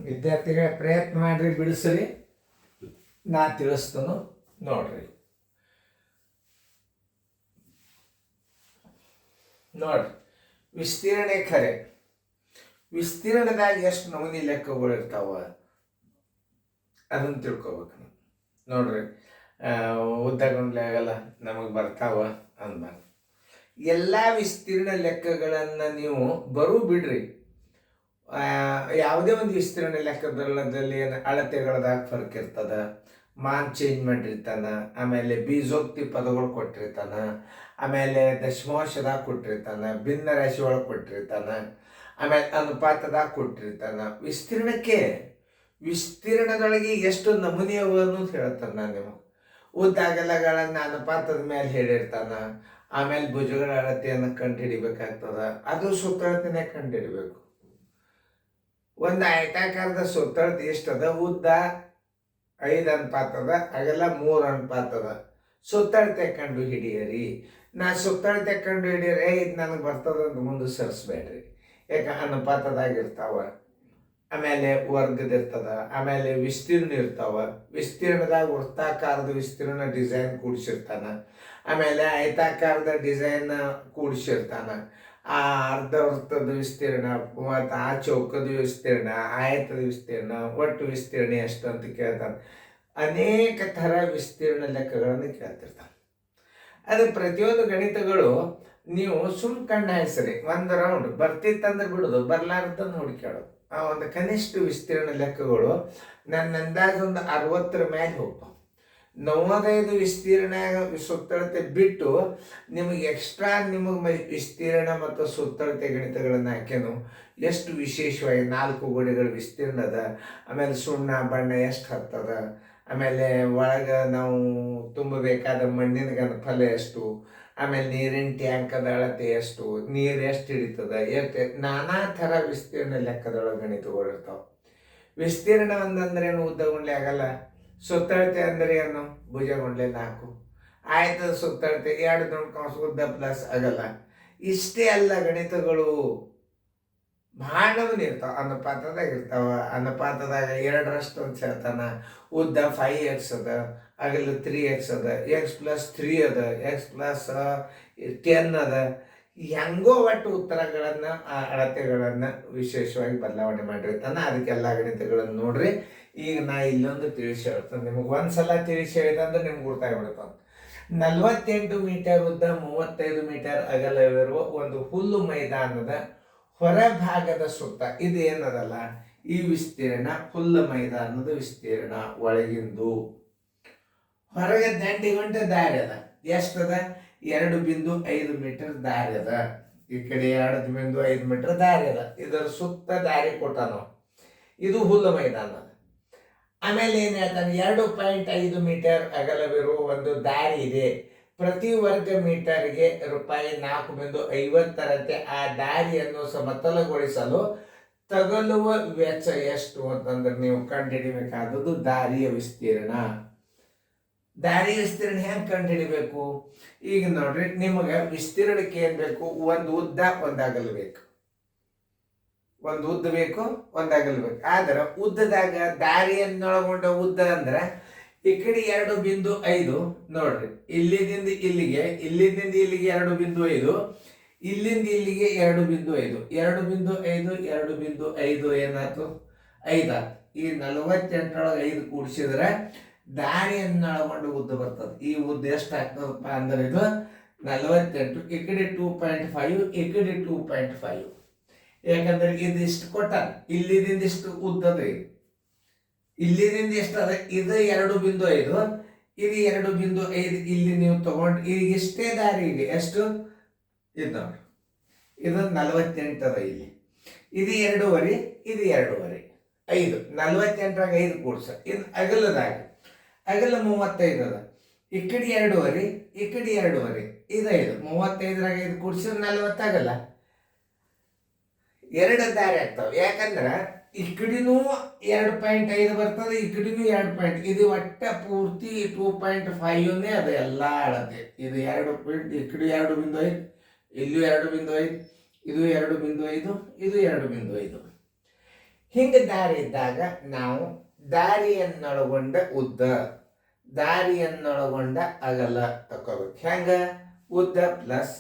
ವಿದ್ಯಾರ್ಥಿಗಳ ಪ್ರಯತ್ನ ಮಾಡಿರಿ, ಬಿಡಿಸ್ರಿ, ನಾ ತಿಳಿಸ್ತಾನು ನೋಡ್ರಿ. ವಿಸ್ತೀರ್ಣೆ ಖರೆ. ವಿಸ್ತೀರ್ಣದಾಗ ಎಷ್ಟು ನಮೂನಿ ಲೆಕ್ಕಗಳು ಇರ್ತಾವ ಅದನ್ನು ತಿಳ್ಕೊಬೇಕು. ನೋಡ್ರಿ, ಉದ್ದಗೊಂಡ್ಲೆ ಆಗಲ್ಲ ನಮಗೆ ಬರ್ತಾವ ಅನ್ಬಾರ್ದು. ಎಲ್ಲ ವಿಸ್ತೀರ್ಣ ಲೆಕ್ಕಗಳನ್ನು ನೀವು ಬಿಡ್ರಿ. ಯಾವುದೇ ಒಂದು ವಿಸ್ತೀರ್ಣ ಲೆಕ್ಕದಲ್ಲಿ ಅಳತೆಗಳದಾಗ ಫರ್ಕ್ ಇರ್ತದ. ಮಾನ್ ಚೇಂಜ್ ಮಾಡಿರ್ತಾನ, ಆಮೇಲೆ ಬೀಜೋಕ್ತಿ ಪದಗಳು ಕೊಟ್ಟಿರ್ತಾನ, ಆಮೇಲೆ ದಶಮಾಂಶದಾಗ ಕೊಟ್ಟಿರ್ತಾನ, ಭಿನ್ನ ರಾಶಿ ಒಳಗೆ ಕೊಟ್ಟಿರ್ತಾನ, ಆಮೇಲೆ ಅನುಪಾತದಾಗ ಕೊಟ್ಟಿರ್ತಾನ. ವಿಸ್ತೀರ್ಣದೊಳಗೆ ಎಷ್ಟು ನಮೂನಿ ಅವ ಅನ್ನೋದು ಹೇಳ್ತಾನೆ ನಾನು ನಿಮಗೆ. ಉದ್ದ ಅಗಲಗಳನ್ನು ಅನುಪಾತದ ಮೇಲೆ ಹೇಳಿರ್ತಾನ. ಆಮೇಲೆ ಭುಜಗಳ ಅಳತೆಯನ್ನು ಕಂಡುಹಿಡಿಬೇಕಾಗ್ತದ. ಅದು ಸುತ್ತಳತೆನೇ ಕಂಡುಹಿಡಿಬೇಕು. ಒಂದು ಆಯತಾಕಾರದ ಸುತ್ತಳತೆ ಎಷ್ಟದ? ಉದ್ದ 5 ಅನುಪಾತದ, ಅಗಲ 3 ಅನುಪಾತದ. ಸುತ್ತಳತೆ ಕಂಡು ಹಿಡಿಯರಿ. ನಾ ಸುತ್ತಳತೆ ಕಂಡು ಹಿಡಿಯರಿ ಇದು ನನಗೆ ಬರ್ತದಂತ ಮುಂದೆ ಸರಿಸ್ಬೇಡ್ರಿ. ಯಾಕೆ ಅನುಪಾತದಾಗಿರ್ತಾವ, ಆಮೇಲೆ ವರ್ಗದಿರ್ತದ, ಆಮೇಲೆ ವಿಸ್ತೀರ್ಣ ಇರ್ತಾವ. ವಿಸ್ತೀರ್ಣದಾಗ ವೃತ್ತಾಕಾರದ ವಿಸ್ತೀರ್ಣ ಡಿಸೈನ್ ಕೂಡಿಸಿರ್ತಾನ, ಆಮೇಲೆ ಆಯತಾಕಾರದ ಡಿಸೈನ್ ಕೂಡಿಸಿರ್ತಾನ. ಆ ಅರ್ಧ ವೃತ್ತದ ವಿಸ್ತೀರ್ಣ ಮತ್ತು ಆ ಚೌಕದ ವಿಸ್ತೀರ್ಣ, ಆಯತದ ವಿಸ್ತೀರ್ಣ, ಒಟ್ಟು ವಿಸ್ತೀರ್ಣ ಎಷ್ಟು ಅಂತ ಕೇಳ್ತಾನೆ. ಅನೇಕ ಥರ ವಿಸ್ತೀರ್ಣ ಲೆಕ್ಕಗಳನ್ನು ಕೇಳ್ತಿರ್ತಾನೆ. ಅದು ಪ್ರತಿಯೊಂದು ಗಣಿತಗಳು ನೀವು ಕಣ್ಣ ಹೆಸರಿ ಒಂದು ರೌಂಡ್ ಬರ್ತಿತ್ತಂದ್ರೆ ಬಿಡೋದು, ಬರ್ಲಾರ್ದಂದು ಹುಡುಕ್ಯಾಡೋದು. ಆ ಒಂದು ಕನಿಷ್ಠ ವಿಸ್ತೀರ್ಣ ಲೆಕ್ಕಗಳು ನನ್ನ ಅಂದಾಜು ಒಂದು 60 ಮೇಲೆ ಹೋಗ್ತಾವೆ. 95 ವಿಸ್ತೀರ್ಣ ಸುತ್ತಳತೆ ಬಿಟ್ಟು ನಿಮಗೆ ಎಕ್ಸ್ಟ್ರಾ ನಿಮಗೆ ವಿಸ್ತೀರ್ಣ ಮತ್ತು ಸುತ್ತಳತೆ ಗಣಿತಗಳನ್ನು ಹಾಕ್ಯನು ಎಷ್ಟು ವಿಶೇಷವಾಗಿ 4 ಗೋಡೆಗಳ ವಿಸ್ತೀರ್ಣ ಅದ. ಆಮೇಲೆ ಸುಣ್ಣ ಬಣ್ಣ ಎಷ್ಟು ಹತ್ತದ, ಆಮೇಲೆ ಒಳಗೆ ನಾವು ತುಂಬಬೇಕಾದ ಮಣ್ಣಿನ ಘನಫಲ ಎಷ್ಟು, ಆಮೇಲೆ ನೀರಿನ ಟ್ಯಾಂಕದ ಅಳತೆ ಎಷ್ಟು, ನೀರು ಎಷ್ಟು ಹಿಡಿತದ, ನಾನಾ ಥರ ವಿಸ್ತೀರ್ಣ ಲೆಕ್ಕದೊಳಗೆ ಗಣಿತಗಳು ಇರ್ತಾವೆ. ವಿಸ್ತೀರ್ಣ ಒಂದಂದ್ರೇನು? ಉದ್ದಗುಂಡ್ಲೆ ಆಗಲ್ಲ. ಸುತ್ತಳತೆ ಅಂದರೆ ಏನು? ಭುಜಗುಂಡ್ಲೆ 4. ಆಯ್ತದ ಸುತ್ತಳತೆ 2 ದೊಡ್ಡ ಕಂಸ ಉದ್ದ ಪ್ಲಸ್ ಆಗಲ್ಲ. ಇಷ್ಟೇ ಅಲ್ಲ, ಗಣಿತಗಳು ಭಾಳ ಇರ್ತಾವ. ಅನುಪಾತದಾಗ ಇರ್ತಾವ. ಅನುಪಾತದಾಗ 2ರಷ್ಟು ಅಂತ ಹೇಳ್ತಾನ. ಉದ್ದ 5x ಅದ, ಅಗಲ 3x ಅದ, x+3 ಅದ, x+10 ಅದ. ಹೆಂಗೋ ಒಟ್ಟು ಉತ್ತರಗಳನ್ನು ಅಳತೆಗಳನ್ನು ವಿಶೇಷವಾಗಿ ಬದಲಾವಣೆ ಮಾಡಿರ್ತಾನೆ. ಅದಕ್ಕೆಲ್ಲ ಗಣಿತಗಳನ್ನು ನೋಡ್ರಿ. ಈಗ ನಾ ಇಲ್ಲೊಂದು ತಿಳಿಸಿ ಹೇಳ್ತಾನೆ ನಿಮಗೆ. ಒಂದ್ಸಲ ತಿಳಿಸಿ ಹೇಳಿದಂದ್ರೆ ನಿಮ್ಗೆ ಗೊತ್ತಾಗ್ಬಿಡ್ತಾನೆ. 48 ಮೀಟರ್ ಉದ್ದ 35 ಮೀಟರ್ ಅಗಲವಿರುವ ಒಂದು ಹುಲ್ಲು ಮೈದಾನದ ಹೊರಭಾಗದ ಸುತ್ತ ಇದು ಏನದಲ್ಲ ಈ ವಿಸ್ತೀರ್ಣ, ಹುಲ್ಲು ಮೈದಾನದ ವಿಸ್ತೀರ್ಣ ಒಳಗಿಂದು. ಹೊರಗೆ ದಂಡಿಗೊಂಡ ದಾರಿ ಅದ. ಎಷ್ಟದ? 2.5 ಮೀಟರ್ ದಾರಿ ಅದ. ಈ ಕಡೆ 2.5 ಮೀಟರ್ ದಾರಿ ಅದ. ಇದರ ಸುತ್ತ ದಾರಿ ಕೊಟ್ಟಾನು. ಇದು ಹುಲ್ಲು ಮೈದಾನ. ಆಮೇಲೆ ಏನು ಹೇಳ್ತಾನೆ? 2.5 ಮೀಟರ್ ಅಗಲವಿರುವ ಒಂದು ದಾರಿ ಇದೆ. ಪ್ರತಿ ವರ್ಗ ಮೀಟರ್ಗೆ ₹4.50 ಆ ದಾರಿಯನ್ನು ಸಮತಲಗೊಳಿಸಲು ತಗಲುವ ವೆಚ್ಚ ಎಷ್ಟು ಅಂತಂದ್ರೆ ನೀವು ಕಂಡುಹಿಡಿಬೇಕಾದದ್ದು ದಾರಿಯ ವಿಸ್ತೀರ್ಣ. ದಾರಿಯ ವಿಸ್ತೀರ್ಣ ಹೆಂಗೆ ಕಂಡುಹಿಡಿಬೇಕು? ಈಗ ನೋಡ್ರಿ, ನಿಮಗೆ ವಿಸ್ತೀರ್ಣಕ್ಕೆ ಏನು ಬೇಕು? ಒಂದು ಉದ್ದ ಒಂದು ಅಗಲ ಬೇಕು. ಒಂದು ಉದ್ದ ಬೇಕು, ಒಂದು ಅಗಲ ಬೇಕು. ಆದ್ರೆ ಉದ್ದದಾಗ ದಾರಿಯನ್ನೊಳಗೊಂಡ ಉದ್ದ ಅಂದ್ರೆ ಈ ಕಡೆ 2.5 ನೋಡ್ರಿ, ಇಲ್ಲಿಂದ ಇಲ್ಲಿಗೆ 2.5, ಇಲ್ಲಿಂದ ಇಲ್ಲಿಗೆ 2.5, 2.5 ಏನಾಯ್ತು? 5 ಆಯ್ತು. ಈ 48ರೊಳಗೆ 5 ಕೂಡಿಸಿದ್ರೆ ದಾರಿಯನ್ನೊಳಗೊಂಡು ಉದ್ದ ಬರ್ತದೆ. ಈ ಉದ್ದ ಎಷ್ಟು ಆಗ್ತದಪ್ಪ ಅಂದ್ರೆ ಇದು 48. ಈ ಕಡೆ 2.5, ಈ ಕಡೆ 2.5. ಯಾಕಂದ್ರೆ ಇದು ಇಷ್ಟು ಕೊಟ್ಟ, ಇಲ್ಲಿದಿಂದ ಇಷ್ಟು ಉದ್ದದ, ಇಲ್ಲಿದಿಂದ ಎಷ್ಟು ಅದ? ಇದು 2.5, ಇದು 2.5. ಇಲ್ಲಿ ನೀವು ತಗೊಂಡು ಈಗ ಇಷ್ಟೇ ದಾರಿ ಇದೆ. ಎಷ್ಟು ಇದು ನೋಡಿ, ಇದು 48 ಅದ. ಇಲ್ಲಿ ಇದು 2.5, ಇದು 2.5, 5. 48ರಾಗ 5 ಕೂಡ್ಸ. ಇದು ಅಗಲದಾಗ ಅಗಲ 35 ಅದ. ಈ ಕಡೆ 2.5, ಈ ಕಡೆ 2.5, ಇದು 5. 35ರಾಗ 5 ಕೂಡ್ಸಿದ್ರೆ 40 ಆಗಲ್ಲ. 2 ದಾರಿ ಆಗ್ತಾವೆ. ಯಾಕಂದ್ರೆ ಈ ಕಡೆನೂ 2.5 ಬರ್ತದೆ, ಈ ಕಡೆನೂ 2. ಇದು ಒಟ್ಟ ಪೂರ್ತಿ 2.5ನೇ ಅದ ಎಲ್ಲ ಅಳತೆ. ಇದು 2. ಈ ಕಡೆ 2.5, ಇಲ್ಲೂ 2.5, ಇದು 2.5, ಇದು 2.5. ಹಿಂಗೆ ದಾರಿ ಇದ್ದಾಗ ನಾವು ದಾರಿಯನ್ನೊಳಗೊಂಡ ಉದ್ದ, ದಾರಿಯನ್ನೊಳಗೊಂಡ ಅಗಲ ತಗೋಬೇಕು. ಹೆಂಗ? ಉದ್ದ ಪ್ಲಸ್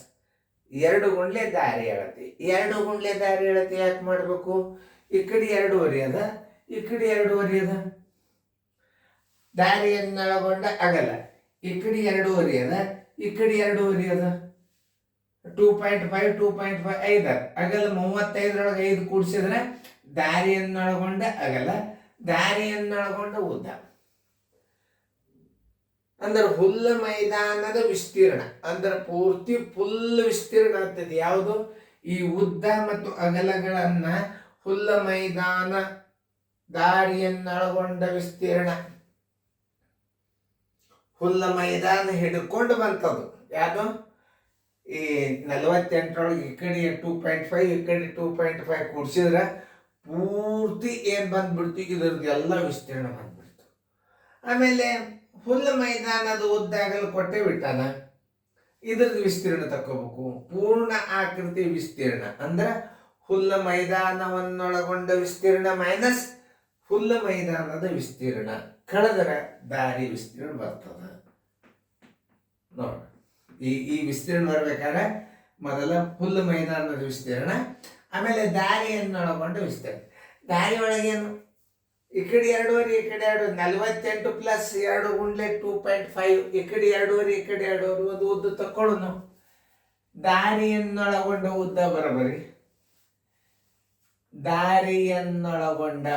2 ಗುಂಡ್ಲೆ ದಾರಿ ಅಳತಿ. 2 ಗುಂಡ್ಲೆ ದಾರಿ ಅಳತಿ ಯಾಕೆ ಮಾಡಬೇಕು? ಈ ಕಡೆ 2.5 ಅದ, ಈ ಕಡೆ 2.5 ಅದ. ದಾರಿಯನ್ನೊಳಗೊಂಡ ಅಗಲ ಈ ಕಡೆ 2.5 ಅದ, ಈ ಕಡೆ 2.5 ಅದ. 2.5 2.5 5 ಅಗಲ 35 5 ಕೂಡಿಸಿದ್ರೆ ದಾರಿಯನ್ನೊಳಗೊಂಡ ಅಗಲ, ದಾರಿಯನ್ನೊಳಗೊಂಡ ಉದ್ದ. ಅಂದ್ರೆ ಹುಲ್ಲ ಮೈದಾನದ ವಿಸ್ತೀರ್ಣ ಅಂದ್ರೆ ಪೂರ್ತಿ ಫುಲ್ ವಿಸ್ತೀರ್ಣ ಆಗ್ತದೆ. ಯಾವುದು? ಈ ಉದ್ದ ಮತ್ತು ಅಗಲಗಳನ್ನ ಹುಲ್ಲ ಮೈದಾನ ದಾರಿಯನ್ನೊಳಗೊಂಡ ವಿಸ್ತೀರ್ಣ. ಹುಲ್ಲ ಮೈದಾನ ಹಿಡ್ಕೊಂಡು ಬಂತದು. ಯಾವುದು? ಈ 48 ಈ ಕಡೆ 2.5 ಈ ಕಡೆ 2.5 ಕೂಡಿಸಿದ್ರೆ ಪೂರ್ತಿ ಏನು ಬಂದ್ಬಿಡ್ತು? ಇದ್ರದ್ದು ಎಲ್ಲ ವಿಸ್ತೀರ್ಣ ಬಂದ್ಬಿಡ್ತು. ಆಮೇಲೆ ಹುಲ್ಲ ಮೈದಾನದ ಉದ್ದಾಗಲು ಕೊಟ್ಟೆ ಬಿಟ್ಟಾನ, ಇದ್ರದ್ದು ವಿಸ್ತೀರ್ಣ ತಕೋಬೇಕು. ಪೂರ್ಣ ಆಕೃತಿ ವಿಸ್ತೀರ್ಣ ಅಂದ್ರೆ ಹುಲ್ಲ ಮೈದಾನವನ್ನೊಳಗೊಂಡ ವಿಸ್ತೀರ್ಣ ಮೈನಸ್ ಹುಲ್ಲ ಮೈದಾನದ ವಿಸ್ತೀರ್ಣ ಕಳೆದರೆ ದಾರಿ ವಿಸ್ತೀರ್ಣ ಬರ್ತದ. ನೋಡಿ, ಈ ವಿಸ್ತೀರ್ಣ ಬರ್ಬೇಕಾದ್ರೆ ಮೊದಲ ಹುಲ್ಲು ಮೈದಾನದ ವಿಸ್ತೀರ್ಣ, ಆಮೇಲೆ ದಾರಿಯನ್ನೊಳಗೊಂಡ ವಿಸ್ತೀರ್ಣ. ದಾರಿ ಒಳಗೇನು? ಈ ಕಡೆ 2.5 ಈ ಕಡೆ 2, 48 ಪ್ಲಸ್ 2 ಗುಂಡ್ಲೆ 2.5, ಈ ಕಡೆ 2.5 ಈ ಕಡೆ 2.5 ಒಂದು ಉದ್ದ ತಕ್ಕೊಳ್ಳೋನು. ದಾರಿಯನ್ನೊಳಗೊಂಡ ಉದ್ದ ಬರಬರಿ ದಾರಿಯನ್ನೊಳಗೊಂಡ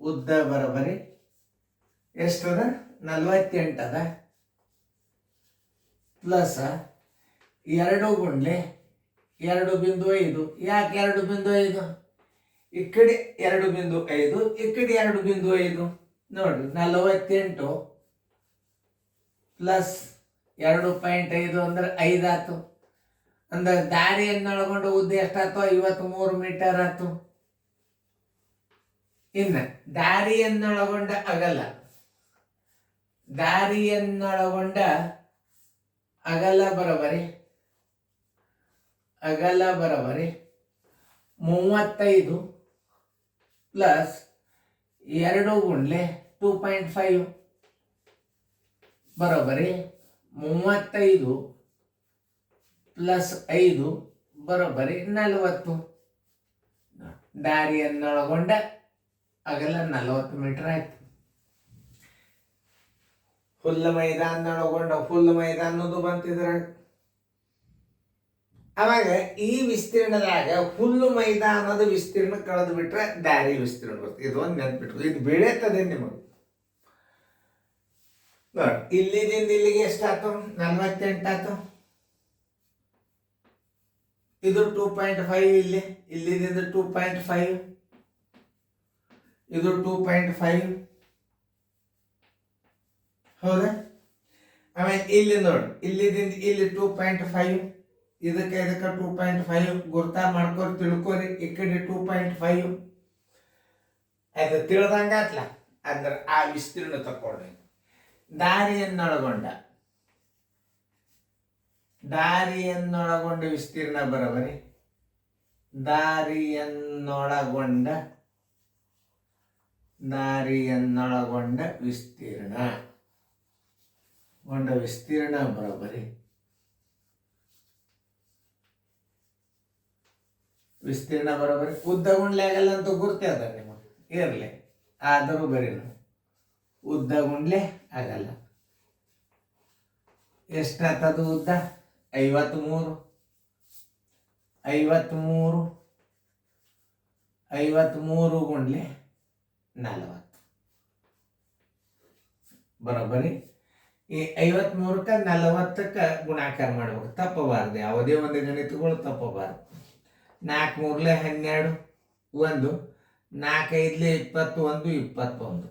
ಉದ್ದ ಬರಬರಿ ಎಷ್ಟದ? 48 ಅದ ಪ್ಲಸ್ 2 ಗುಂಡ್ಲೆ 2.5. ಯಾಕೆ 2.5? ಈ ಕಡೆ 2.5 ಈ ಕಡೆ 2.5 ನೋಡ್ರಿ. 48 ಪ್ಲಸ್ 2.5 ಅಂದ್ರೆ 5 ಆಯ್ತು. ಅಂದ್ರೆ ದಾರಿಯನ್ನೊಳಗೊಂಡ ಉದ್ದ ಎಷ್ಟಾಯ್ತು? 53 ಮೀಟರ್ ಆಯ್ತು. ಇನ್ನು ದಾರಿಯನ್ನೊಳಗೊಂಡ ಅಗಲ, ದಾರಿಯನ್ನೊಳಗೊಂಡ ಅಗಲ ಬರಬರಿ 35 ಪ್ಲಸ್ 2 ಗುಂಡ್ಲೆ 2.5 ಬರೋಬರಿ 35 ಪ್ಲಸ್ 5 ಬರೋಬರಿ 40. ದಾರಿಯನ್ನೊಳಗೊಂಡ ಅಗಲ 40 ಮೀಟರ್ ಆಯ್ತು. ಹುಲ್ಲ ಮೈದಾನದೊಳಗೊಂಡ ಹುಲ್ಲು ಮೈದಾನದು ಬಂತಿದ್ರ. ಅವಾಗ ಈ ವಿಸ್ತೀರ್ಣದಾಗ ಹುಲ್ಲು ಮೈದಾನದ ವಿಸ್ತೀರ್ಣ ಕಳೆದು ಬಿಟ್ರೆ ದಾರಿ ವಿಸ್ತೀರ್ಣ ಬರ್ತದೆ. ಇದೊಂದು ನೆನ್ಪಿಟ್ರು, ಇದು ಬೆಳೆತದೆ ನಿಮಗೆ. ನೋಡಿ, ಇಲ್ಲಿದಿಂದ ಇಲ್ಲಿಗೆ ಎಷ್ಟಾಯ್ತು? 48 ಆಯ್ತು. ಇದು 2.5 ಇಲ್ಲಿದಿಂದ 2.5 ಇದು 2.5 ಹೌದಾ? ಆಮೇಲೆ ಇಲ್ಲಿ ನೋಡಿ, ಇಲ್ಲಿದಿಂದ ಇಲ್ಲಿ 2.5 ಇದಕ್ಕೆ 2.5 ಗುರ್ತಾ ಮಾಡ್ಕೊರಿ, ತಿಳ್ಕೊರಿ. ಈ ಕಡೆ 2.5 ಅದು ತಿಳ್ದಂಗಾತ್ಲ. ಅಂದ್ರೆ ಆ ವಿಸ್ತೀರ್ಣ ತಕ್ಕೊಳ್ಳಿ. ದಾರಿಯನ್ನೊಳಗೊಂಡ ವಿಸ್ತೀರ್ಣ ಬರಬರಿ ದಾರಿಯನ್ನೊಳಗೊಂಡ ವಿಸ್ತೀರ್ಣ ಬರಬರಿ ಉದ್ದ ಗುಂಡ್ಲೆ ಆಗಲ್ಲ ಅಂತ ಗುರ್ತೆ ಅದ ನಿಮಗೆ ಇರಲಿ. ಆದರೂ ಬರೀನು ಉದ್ದ ಗುಂಡ್ಲೆ ಆಗಲ್ಲ. ಎಷ್ಟಾಗ್ತದು ಉದ್ದ? 53 ಗುಂಡ್ಲೆ 40 ಬರೋಬ್ಬರಿ. ಈ 53ಕ್ಕೆ 40ಕ್ಕೆ ಗುಣಾಕಾರ ಮಾಡ್ಬೇಕು, ತಪ್ಪಬಾರ್ದು. ಯಾವುದೇ ಒಂದು ಗಣಿತಗಳು ತಪ್ಪಬಾರ್ದು. 4 3 12 1, 4 5 21 21.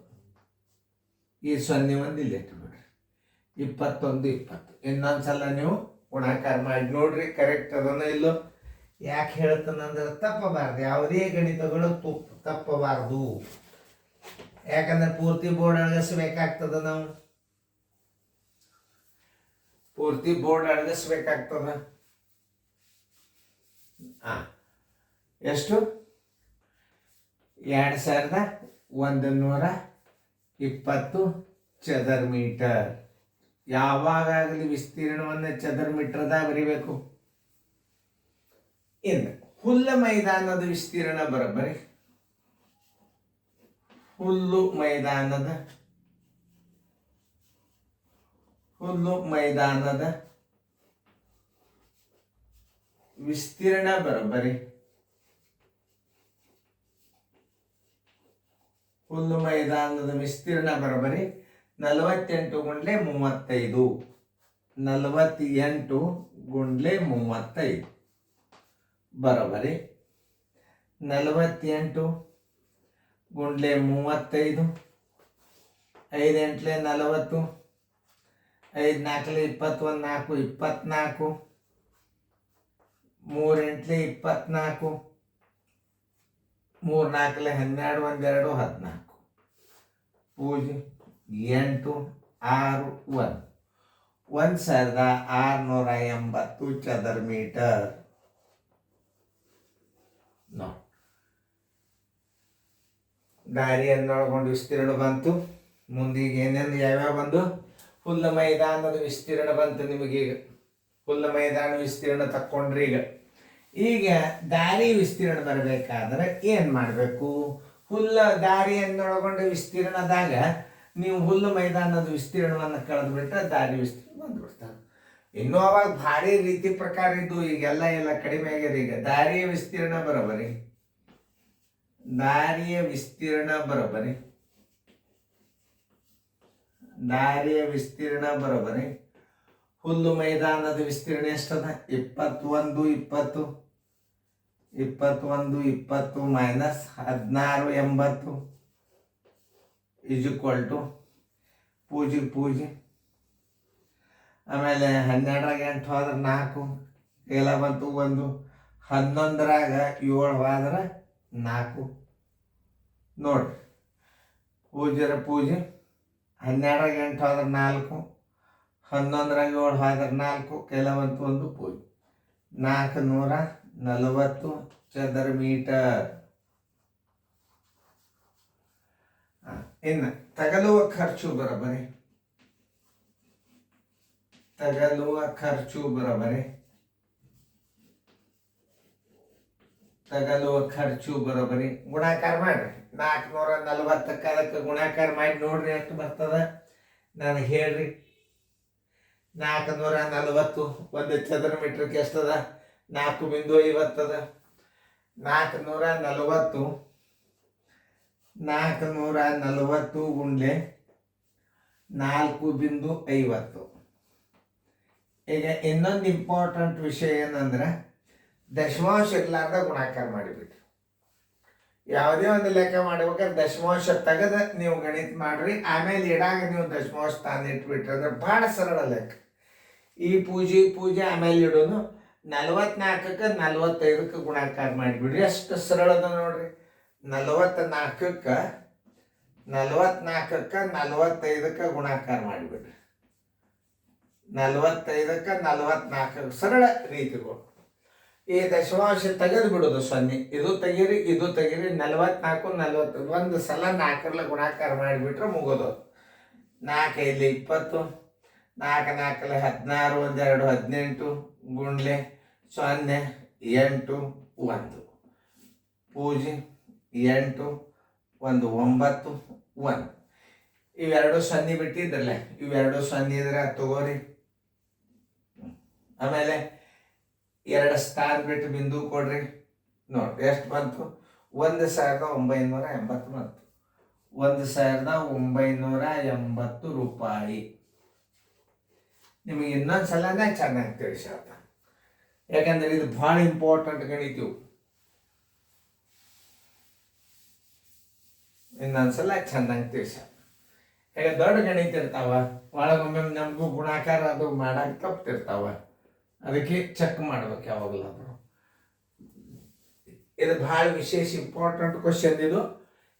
ಈ 0 1 ಇಲ್ಲಿ ಇಟ್ಬಿಡ್ರಿ. 21 20. ಇನ್ನೊಂದ್ಸಲ ನೀವು ಗುಣಾಕಾರ ಮಾಡಿ ನೋಡ್ರಿ, ಕರೆಕ್ಟ್ ಅದನ್ನ ಇಲ್ಲೋ. ಯಾಕೆ ಹೇಳ್ತಾನಂದ್ರೆ ತಪ್ಪಬಾರ್ದು, ಯಾವುದೇ ಗಣಿತಗಳು ತಪ್ಪಬಾರ್ದು. ಯಾಕಂದ್ರೆ ಪೂರ್ತಿ ಬೋರ್ಡ್ ಅಳಗಿಸ್ಬೇಕಾಗ್ತದ, ನಾವು ಪೂರ್ತಿ ಬೋರ್ಡ್ ಅಳಗಿಸ್ಬೇಕಾಗ್ತದ. ಎಷ್ಟು? 2120 ಚದರ ಮೀಟರ್. ಯಾವಾಗಲಿ ವಿಸ್ತೀರ್ಣವನ್ನು ಚದರ ಮೀಟರ್ದಾಗ ಬರಿಬೇಕು. ಇನ್ನು ಹುಲ್ಲ ಮೈದಾನದ ವಿಸ್ತೀರ್ಣ ಬರೋಬ್ಬರಿ. ಹುಲ್ಲು ಮೈದಾನದ ವಿಸ್ತೀರ್ಣ ಬರೋಬ್ಬರಿ. ಹುಲ್ಲು ಮೈದಾನದ ವಿಸ್ತೀರ್ಣ ಬರೋಬ್ಬರಿ 48 ಗುಂಡ್ಲೆ 35. 48 ಗುಂಡ್ಲೆ 35 ಬರೋಬ್ಬರಿ 48 ಗುಂಡ್ಲೆ 35. 5 ಎಂಟ್ಲೆ 40, 5 ನಾಲ್ಕಲೆ 21, 4 24, 3 ಎಂಟ್ಲೆ 24, 3 ನಾಲ್ಕಲೆ 12, 1 2 14, 8 6 1 1680 ಚದರ ಮೀಟರ್. ದಾರಿಯನ್ನು ಒಳಗೊಂಡು ವಿಸ್ತೀರ್ಣ ಬಂತು. ಮುಂದೀಗ ಏನೇನು ಯಾವ್ಯಾವ ಬಂದು? ಹುಲ್ಲ ಮೈದಾನದ ವಿಸ್ತೀರ್ಣ ಬಂತು ನಿಮಗೀಗ. ಹುಲ್ಲ ಮೈದಾನ ವಿಸ್ತೀರ್ಣ ತಕ್ಕೊಂಡ್ರಿ. ಈಗ ದಾರಿ ವಿಸ್ತೀರ್ಣ ಬರಬೇಕಾದ್ರೆ ಏನು ಮಾಡಬೇಕು? ಹುಲ್ಲ ದಾರಿಯನ್ನೊಳಗೊಂಡ ವಿಸ್ತೀರ್ಣದಾಗ ನೀವು ಹುಲ್ಲು ಮೈದಾನದ ವಿಸ್ತೀರ್ಣವನ್ನು ಕಳೆದು ಬಿಟ್ಟರೆ ದಾರಿ ವಿಸ್ತೀರ್ಣ ಬಂದ್ಬಿಡ್ತಾರೆ. ಇನ್ನೂ ಅವಾಗ ಭಾರಿ ರೀತಿ ಪ್ರಕಾರ ಇದ್ದು, ಈಗೆಲ್ಲ ಕಡಿಮೆ ಆಗ್ಯದ. ಈಗ ದಾರಿಯ ವಿಸ್ತೀರ್ಣ ಬರೋಬರಿ. ದಾರಿಯ ವಿಸ್ತೀರ್ಣ ಬರೋಬರಿ ಹುಲ್ಲು ಮೈದಾನದ ವಿಸ್ತೀರ್ಣ ಎಷ್ಟದ? 21 20 ಮೈನಸ್ 1680 = ಪೂಜಿ. ಆಮೇಲೆ 12ರಾಗ 8 ಹೋದ್ರೆ 4, ಎಲ್ಲ ಬಂತು 1. 11ರಾಗ 7 ಹೋದ್ರೆ 4. ನೋಡ್ರಿ, ಪೂಜಿ 12ರಾಗ 8 ಹೋದ್ರೆ 4, 11ರಾಗ 7 ಹೋದ್ರೆ 4, ಕೆಲ ಬಂತು 1 ಪೂಜಿ. 440 ಚದರ ಮೀಟರ್. ಇನ್ನು ತಗಲುವ ಖರ್ಚು ಬರೋಬರಿ. ಗುಣಾಕಾರ ಮಾಡ್ರಿ. 440ಕ್ಕೆ ಅದಕ್ಕೆ ಗುಣಾಕಾರ ಮಾಡಿ ನೋಡ್ರಿ ಎಷ್ಟು ಬರ್ತದ. ನನಗೆ ಹೇಳ್ರಿ. 440 ಒಂದು ಚದರ ಮೀಟರ್ಗೆ ಎಷ್ಟದ? 4.50 ಅದ. 440 ಗುಂಡ್ಲೆ 4.50. ಈಗ ಇನ್ನೊಂದು ಇಂಪಾರ್ಟೆಂಟ್ ವಿಷಯ ಏನಂದ್ರೆ, ದಶಮಾಂಶ ಇರ್ಲಾರ್ದ ಗುಣಾಕಾರ ಮಾಡಿಬಿಟ್ರಿ. ಯಾವುದೇ ಒಂದು ಲೆಕ್ಕ ಮಾಡ್ಬೇಕಾದ್ರೆ ದಶಮಾಂಶ ತೆಗೆದ ನೀವು ಗಣಿತ ಮಾಡ್ರಿ. ಆಮೇಲೆ ಇಡಾಗ ನೀವು ದಶಮಾಂಶ ತಾನು ಇಟ್ಬಿಟ್ರಿ ಅಂದ್ರೆ ಭಾಳ ಸರಳ ಲೆಕ್ಕ. ಈ ಪೂಜೆ ಆಮೇಲೆ ಇಡೋನು. 44ಕ್ಕೆ 45ಕ್ಕೆ ಗುಣಾಕಾರ ಮಾಡಿಬಿಡ್ರಿ. ಎಷ್ಟು ಸರಳದ ನೋಡ್ರಿ. 44ಕ್ಕೆ 45ಕ್ಕೆ ಗುಣಾಕಾರ ಮಾಡಿಬಿಡ್ರಿ. 45ಕ್ಕೆ 44 ಸರಳ ರೀತಿಗಳು. ಈ ದಶಮಾಂಶ ತೆಗೆದು ಬಿಡೋದು 0. ಇದು ತೆಗೀರಿ 44 40 ಒಂದು ಸಲ 4ರಲ್ಲಿ ಗುಣಾಕಾರ ಮಾಡಿಬಿಟ್ರೆ ಮುಗೋದು. 4 5 20, 4 4 16, 1 2 18 ಗುಂಡ್ಲೆ 0 8 1 ಪೂಜಿ 8 1 9 1. ಇವೆರಡು 0 ಬಿಟ್ಟಿದ್ರಲ್ಲ, ಇವೆರಡು 0 ಇದ್ರೆ ತಗೋರಿ. ಆಮೇಲೆ 2 ಸ್ಥಾನ ಬಿಟ್ಟು ಬಿಂದು ಕೊಡ್ರಿ. ನೋಡ್ರಿ ಎಷ್ಟು ಬಂತು? 1980 ಬಂತು. 1980 ರೂಪಾಯಿ. ನಿಮಗೆ ಇನ್ನೊಂದು ಸಲನೇ ಚೆನ್ನಾಗಿ ತಿಳಿಸ್ಯಾತ. ಯಾಕಂದ್ರೆ ಇದು ಭಾಳ ಇಂಪಾರ್ಟೆಂಟ್ ಗಣಿತೀವಿ. ಇನ್ನೊಂದ್ಸಲ ಚೆನ್ನಾಗಿ ತಿಳಿಸ್ಯಾತ. ಯಾಕೆ ದೊಡ್ಡ ಗಣಿತ ಇರ್ತಾವ, ಒಳಗೊಮ್ಮೆ ನಮಗೂ ಗುಣಾಕಾರ ಅದು ಮಾಡಕ್ಕೆ ತಪ್ಪಿರ್ತಾವ. ಅದಕ್ಕೆ ಚೆಕ್ ಮಾಡ್ಬೇಕು ಯಾವಾಗಲಾದ್ರು. ಇದು ಭಾಳ ವಿಶೇಷ ಇಂಪಾರ್ಟೆಂಟ್ ಕ್ವಶನ್ ಇದು.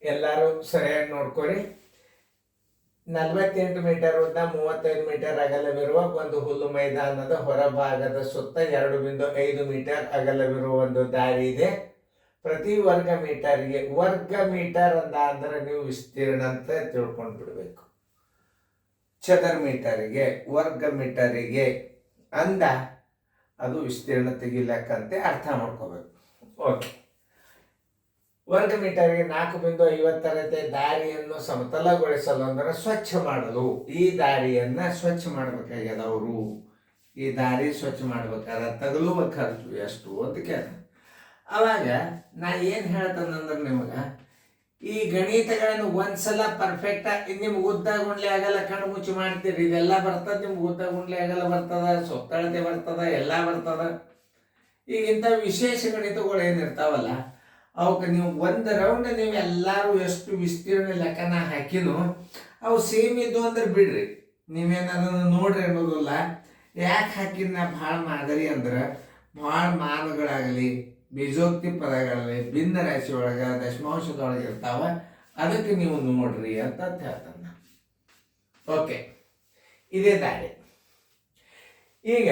ಎಲ್ಲರೂ ಸರಿಯಾಗಿ ನೋಡ್ಕೊರಿ. 48 ಮೀಟರ್ ಉದ್ದ 35 ಮೀಟರ್ ಅಗಲವಿರುವ ಒಂದು ಹುಲ್ಲು ಮೈದಾನದ ಹೊರಭಾಗದ ಸುತ್ತ 2.5 ಮೀಟರ್ ಅಗಲವಿರುವ ಒಂದು ದಾರಿ ಇದೆ. ಪ್ರತಿ ವರ್ಗ ಮೀಟರ್ ಅಂದ್ರೆ ನೀವು ವಿಸ್ತೀರ್ಣ ಅಂತ ತಿಳ್ಕೊಂಡು ಬಿಡ್ಬೇಕು. ಚದರ ಮೀಟರಿಗೆ ವರ್ಗ ಮೀಟರಿಗೆ ಅಂದ ಅದು ವಿಸ್ತೀರ್ಣ ತೆಗಿಲಕ್ಕಂತೆ ಅರ್ಥ ಮಾಡ್ಕೋಬೇಕು. ಓಕೆ, ವರ್ಗ ಮೀಟರ್ಗೆ 4.50 ದಾರಿಯನ್ನು ಸಮತಲಗೊಳಿಸಲು ಅಂದ್ರೆ ಸ್ವಚ್ಛ ಮಾಡಲು, ಈ ದಾರಿಯನ್ನ ಸ್ವಚ್ಛ ಮಾಡ್ಬೇಕಾಗ್ಯದ ಅವರು. ಈ ದಾರಿ ಸ್ವಚ್ಛ ಮಾಡ್ಬೇಕಾದ್ರೆ ತಗಲುವ ಖರ್ಚು ಎಷ್ಟು ಅಂತ ಕೇಳ. ಅವಾಗ ನಾ ಏನು ಹೇಳ್ತಾನಂದ್ರೆ ನಿಮಗೆ ಈ ಗಣಿತಗಳನ್ನು ಒಂದ್ಸಲ ಪರ್ಫೆಕ್ಟ್ ನಿಮ್ಗೆ ಉದ್ದ ಗುಂಡ್ಲೆ ಆಗಲ್ಲ, ಕಣ್ಣು ಮುಚ್ಚಿ ಮಾಡ್ತೀರಿ, ಇದೆಲ್ಲ ಬರ್ತದ. ನಿಮ್ಗೆ ಉದ್ದ ಗುಂಡ್ಲೆ ಆಗಲ್ಲ ಬರ್ತದ, ಸುತ್ತಳತೆ ಬರ್ತದ, ಎಲ್ಲ ಬರ್ತದ. ಈಗ ಇಂಥ ವಿಶೇಷ ಗಣಿತಗಳು ಏನಿರ್ತಾವಲ್ಲ ಅವಕ್ಕೆ ನೀವು ಒಂದು ರೌಂಡ್ ನೀವು ಎಲ್ಲರೂ ಎಷ್ಟು ವಿಸ್ತೀರ್ಣ ಲೆಕ್ಕನ ಹಾಕಿನೂ ಅವು ಸೇಮ್ ಇದ್ದು ಅಂದ್ರೆ ಬಿಡ್ರಿ, ನೀವೇನು ಅದನ್ನು ನೋಡ್ರಿ ಅನ್ನೋದಿಲ್ಲ. ಯಾಕೆ ಹಾಕಿನ ನಾ ಭಾಳ ಮಾದರಿ ಅಂದ್ರೆ ಭಾಳ ಮಾನಗಳಾಗಲಿ, ಬೀಜೋಕ್ತಿ ಪದಗಳಲ್ಲಿ ಭಿನ್ನ ರಾಶಿ ಒಳಗೆ ದಶಮಾಂಶದೊಳಗೆ ಇರ್ತಾವ, ಅದಕ್ಕೆ ನೀವು ನೋಡ್ರಿ ಅಂತ ಹೇಳ್ತಾನೆ. ಓಕೆ, ಇದೇ ದಾರಿ. ಈಗ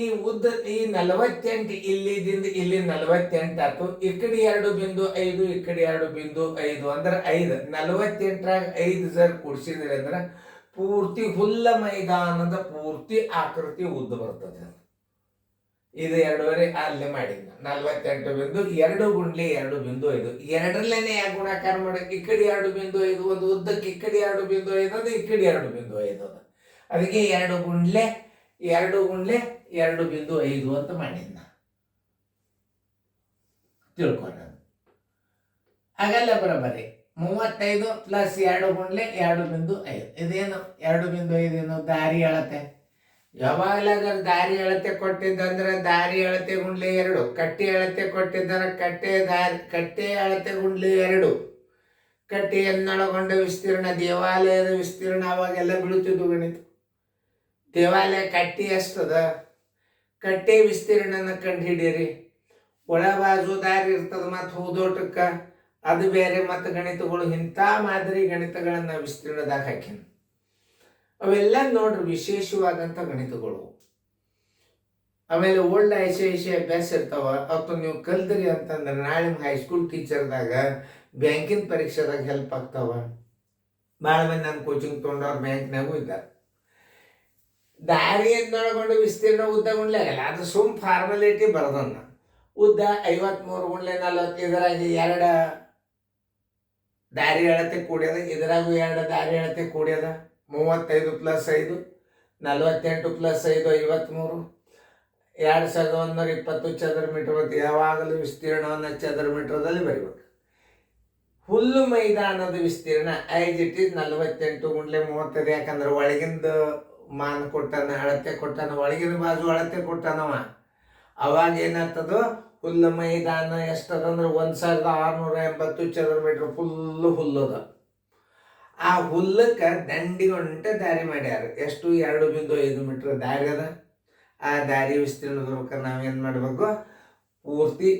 ಈ ಉದ್ದ ಈ 48 ಇಲ್ಲಿದಿಂದ ಇಲ್ಲಿ 48 ಆಯ್ತು. ಈ ಕಡೆ 2.5 ಈ ಕಡೆ 2.5 ಅಂದ್ರೆ 5. 48ರಾಗ 5 ಜರ್ ಕೂಡಿಸಿದ್ರಿ ಅಂದ್ರೆ ಪೂರ್ತಿ ಹುಲ್ಲ ಮೈದಾನದ ಪೂರ್ತಿ ಆಕೃತಿ ಉದ್ದ ಬರ್ತದೆ. ಇದು 2.5 ಅಲ್ಲೇ ಮಾಡಿದ್ನ 48.2 ಗುಂಡ್ಲೆ 2.5. ಎರಡರಲ್ಲೇನೆ ಯಾಕೆ ಗುಣಾಕಾರ ಮಾಡಕ್ಕೆ ಈ ಕಡೆ 2.5 ಒಂದು ಉದ್ದಕ್ಕೆ ಈ ಕಡೆ 2.5 ಅದು ಈ ಕಡೆ 2.5 ಅದು. ಅದಕ್ಕೆ 2 ಗುಂಡ್ಲೆ 2.5 ಅಂತ ಮಾಡಿದ್ನ. ತಿಳ್ಕೊಂಡ ಆಗಲ್ಲ ಬರೋಬರಿ 35 ಪ್ಲಸ್ 2 ಗುಂಡ್ಲೆ 2.5. ಇದೇನು 2.5 ಏನು ದಾರಿ ಅಳತೆ. ಯಾವಾಗಲಾದ್ರೂ ದಾರಿ ಅಳತೆ ಕೊಟ್ಟಿದ್ದಂದ್ರೆ ದಾರಿ ಅಳತೆ ಗುಂಡ್ಲೆ 2, ಕಟ್ಟಿ ಅಳತೆ ಕೊಟ್ಟಿದ್ದರೆ ಕಟ್ಟೆ ಅಳತೆ ಗುಂಡ್ಲೆ 2. ಕಟ್ಟಿಯನ್ನೊಳಗೊಂಡ ವಿಸ್ತೀರ್ಣ, ದೇವಾಲಯದ ವಿಸ್ತೀರ್ಣ ಅವಾಗೆಲ್ಲ ಬೀಳುತ್ತಿದ್ದು ಗಣಿತ. ದೇವಾಲಯ ಕಟ್ಟಿ ಎಷ್ಟದ, ಕಟ್ಟೆ ವಿಸ್ತೀರ್ಣನ ಕಂಡು ಹಿಡೀರಿ. ಒಳಬಾಜು ದಾರಿ ಇರ್ತದ ಮತ್ತು ಹೂದೋಟಕ್ಕೆ ಅದು ಬೇರೆ. ಮತ್ತು ಗಣಿತಗಳು ಇಂಥ ಮಾದರಿ ಗಣಿತಗಳನ್ನ ವಿಸ್ತೀರ್ಣದಾಗ ಹಾಕಿನ ಅವೆಲ್ಲ ನೋಡ್ರಿ ವಿಶೇಷವಾದಂಥ ಗಣಿತಗಳು. ಆಮೇಲೆ ಓಲ್ಡ್ ಐಸಿ ಅಭ್ಯಾಸ ಇರ್ತಾವ, ಅವತ್ತು ನೀವು ಕಲ್ತ್ರಿ ಅಂತಂದ್ರೆ ನಾಳೆ ಹೈಸ್ಕೂಲ್ ಟೀಚರ್ದಾಗ ಬ್ಯಾಂಕಿನ ಪರೀಕ್ಷೆದಾಗ ಹೆಲ್ಪ್ ಆಗ್ತಾವ. ಭಾಳ ಮಂದಿ ನಾನು ಕೋಚಿಂಗ್ ತೊಗೊಂಡವ್ರು ಬ್ಯಾಂಕ್ನಾಗೂ ಇದ್ದಾರೆ. ದಾರಿಯನ್ನೊಳಗೊಂಡು ವಿಸ್ತೀರ್ಣ ಉದ್ದ ಗುಂಡ್ಲೆ ಆಗಲ್ಲ, ಅದು ಸುಮ್ ಫಾರ್ಮಾಲಿಟಿ ಬರೋದನ್ನ. ಉದ್ದ 53 ಗುಂಡ್ಲೆ 40, ಇದರಾಗಿ 2 ದಾರಿ ಅಳತೆ ಕೂಡ್ಯದ, ಇದರಾಗೂ 2 ದಾರಿ ಅಳತೆ ಕೂಡ್ಯದ. 35 ಪ್ಲಸ್ 5 48 ಪ್ಲಸ್ 5 53, 2120 ಚದರ ಮೀಟರ್. ಮತ್ತು ಯಾವಾಗಲೂ ವಿಸ್ತೀರ್ಣವನ್ನು ಚದರ ಮೀಟರ್ದಲ್ಲಿ ಬರೀಬೇಕು. ಹುಲ್ಲು ಮೈದಾನದ ವಿಸ್ತೀರ್ಣ ಐಜ್ ಇಟ್ ಇಸ್ 48 ಗುಂಡ್ಲೆ 35. ಯಾಕಂದ್ರೆ ಒಳಗಿಂದ ಮಾನ ಕೊಟ್ಟಾನ, ಅಳತೆ ಕೊಟ್ಟಾನ, ಒಳಗಿನ ಬಾಜು ಅಳತೆ ಕೊಟ್ಟಾನವ. ಅವಾಗ ಏನಾಗ್ತದೋ ಹುಲ್ಲು ಮೈದಾನ ಎಷ್ಟದಂದ್ರೆ 1680 ಚದರ ಮೀಟರ್ ಫುಲ್ಲು ಹುಲ್ಲದ. ಆ ಹುಲ್ಲಕ್ಕೆ ದಂಡಿಗೊಂಟ ದಾರಿ ಮಾಡ್ಯಾರ. ಎಷ್ಟು 2.5 ಮೀಟರ್ ದಾರಿ ಅದ. ಆ ದಾರಿ ವಿಸ್ತೀರ್ಣದೊಳಗೆ ನಾವೇನು ಮಾಡಬೇಕು, ಪೂರ್ತಿ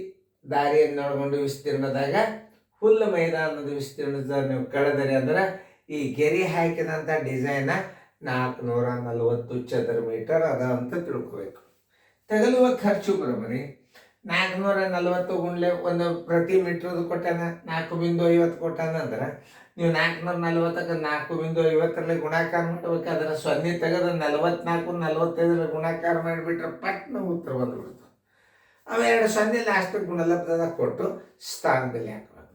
ದಾರಿಯನ್ನು ನೋಡ್ಕೊಂಡು ವಿಸ್ತೀರ್ಣದಾಗ ಹುಲ್ಲು ಮೈದಾನದ ವಿಸ್ತೀರ್ಣದ ನೀವು ಕಳೆದರೆ ಅಂದ್ರೆ ಈ ಗೆರೆ ಹಾಕಿದಂಥ ಡಿಸೈನ 440 ಚದರ ಮೀಟರ್ ಅದ ಅಂತ ತಿಳ್ಕೋಬೇಕು. ತಗಲುವ ಖರ್ಚು ಬರೋಬರಿ 440 ಗುಂಡ್ಲೆ ಒಂದು ಪ್ರತಿ ಮೀಟ್ರದ್ದು ಕೊಟ್ಟಾನ 4.50 ಕೊಟ್ಟಾನ ಅಂದ್ರೆ ನೀವು 440ಕ್ಕೆ 4.50ರಲ್ಲಿ ಗುಣಾಕಾರ ಮಾಡ್ಬೇಕಾದ್ರೆ 0 ತೆಗೆದು 44 45ರಲ್ಲಿ ಗುಣಾಕಾರ ಮಾಡಿಬಿಟ್ರೆ ಪಟ್ನ ಉತ್ತರ ಬಂದ್ಬಿಡ್ತು. ಅವೆರಡು 0 ಲಾಸ್ಟಿಗೆ ಗುಣಲಬ್ಧದಾಗ ಕೊಟ್ಟು ಸ್ಥಾನ ಬೆಲೆ ಹಾಕಬೇಕು.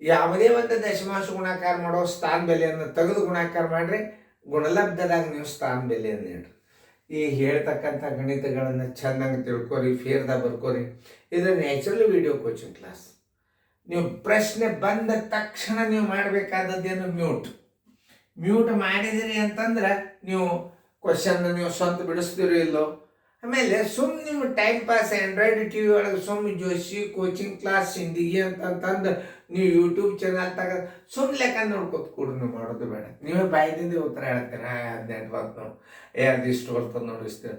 ಯಾವುದೇ ಒಂದು ದಶಮಾಂಶ ಗುಣಾಕಾರ ಮಾಡೋ ಸ್ಥಾನ ಬೆಲೆಯನ್ನು ತೆಗೆದು ಗುಣಾಕಾರ ಮಾಡ್ರಿ, ಗುಣಲಬ್ಧದಾಗ ನೀವು ಸ್ಥಾನ ಬೆಲೆಯನ್ನು ನೀಡ್ರಿ. ಈ ಹೇಳ್ತಕ್ಕಂಥ ಗಣಿತಗಳನ್ನು ಚೆನ್ನಾಗಿ ತಿಳ್ಕೊರಿ, ಫೇರ್ದಾಗ ಬರ್ಕೋರಿ. ಇದು ನ್ಯಾಚುರಲ್ ವಿಡಿಯೋ ಕೋಚಿಂಗ್ ಕ್ಲಾಸ್. ನೀವು ಪ್ರಶ್ನೆ ಬಂದ ತಕ್ಷಣ ನೀವು ಮಾಡಬೇಕಾದದ್ದೇನು ಮ್ಯೂಟ್ ಮಾಡಿದಿರಿ ಅಂತಂದ್ರೆ ನೀವು ಕ್ವಶನ್ನ ನೀವು ಸ್ವಂತ ಬಿಡಿಸ್ತೀರೋ ಇಲ್ಲೋ. ಆಮೇಲೆ ಸುಮ್ಮನೆ ನಿಮ್ಮ time pass android T V ಒಳಗೆ ಸುಮ್ಮನೆ ಜೋಶಿ ಕೋಚಿಂಗ್ ಕ್ಲಾಸ್ ಹಿಂದಿಗೆ ಅಂತಂತಂದು ನೀವು ಯೂಟ್ಯೂಬ್ ಚಾನಲ್ ತಗ ಸುಮ್ಮನೆ ಲೆಕ್ಕ ನೋಡ್ಕೊತ ಕೂಡ ನೀವು ಮಾಡೋದು ಬೇಡ. ನೀವೇ ಬಾಯ್ದಿಂದ ಉತ್ತರ ಹೇಳ್ತೀರ, 18 ಬಂತು ನೋಡಿ, ಅದು ಇಷ್ಟು ಬರ್ತದೆ ನೋಡಿಸ್ತೀರ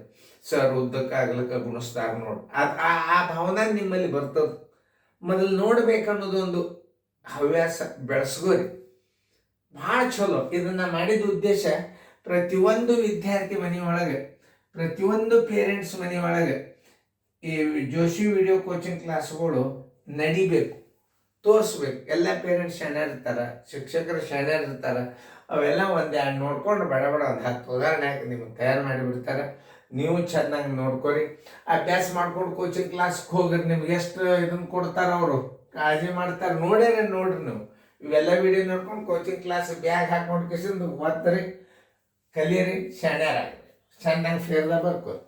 ಸರ್, ಉದ್ದಕ್ಕೆ ಆಗ್ಲಿಕ್ಕೆ ಗುಣಿಸ್ದಾಗ ನೋಡಿ. ಅದು ಆ ಭಾವನೆ ನಿಮ್ಮಲ್ಲಿ ಬರ್ತದೆ. ಮೊದಲು ನೋಡ್ಬೇಕನ್ನೋದು ಒಂದು ಹವ್ಯಾಸ ಬೆಳೆಸ್ಕೋರಿ. ಭಾಳ ಚಲೋ. ಇದನ್ನು ಮಾಡಿದ ಉದ್ದೇಶ ಪ್ರತಿಯೊಂದು ವಿದ್ಯಾರ್ಥಿ ಮನೆಯೊಳಗೆ, ಪ್ರತಿಯೊಂದು ಪೇರೆಂಟ್ಸ್ ಮನೆಯೊಳಗೆ ಈ ಜೋಶಿ ವಿಡಿಯೋ ಕೋಚಿಂಗ್ ಕ್ಲಾಸ್ಗಳು ನಡಿಬೇಕು, ತೋರಿಸ್ಬೇಕು. ಎಲ್ಲ ಪೇರೆಂಟ್ಸ್ ಶಾಣ್ಯರು ಇರ್ತಾರೆ, ಶಿಕ್ಷಕರು ಶಾಣ್ಯರು ಇರ್ತಾರೆ. ಅವೆಲ್ಲ ಒಂದೆರಡು ನೋಡ್ಕೊಂಡು ಬಡ ಒಂದು 10 ಉದಾಹರಣೆ ಹಾಕಿ ನಿಮಗೆ ತಯಾರು ಮಾಡಿಬಿಡ್ತಾರೆ. ನೀವು ಚೆನ್ನಾಗಿ ನೋಡ್ಕೊರಿ, ಅಭ್ಯಾಸ ಮಾಡ್ಕೊಂಡು ಕೋಚಿಂಗ್ ಕ್ಲಾಸ್ಗೆ ಹೋಗ್ರಿ. ನಿಮ್ಗೆ ಎಷ್ಟು ಇದನ್ನು ಕೊಡ್ತಾರೆ ಅವರು, ಕಾಳಜಿ ಮಾಡ್ತಾರೆ. ನೋಡ್ರಿ ನೀವು ಇವೆಲ್ಲ ವಿಡಿಯೋ ನೋಡ್ಕೊಂಡು ಕೋಚಿಂಗ್ ಕ್ಲಾಸ್ ಬ್ಯಾಗ್ ಹಾಕೊಂಡು ಕಿಸಿಂದು ಓದ್ರಿ, ಕಲೀರಿ, ಶಾಣ್ಯರಾಗ್ರಿ, ಚೆನ್ನಾಗಿ ಫೇರ್ದ ಬರ್ಕೋರಿ.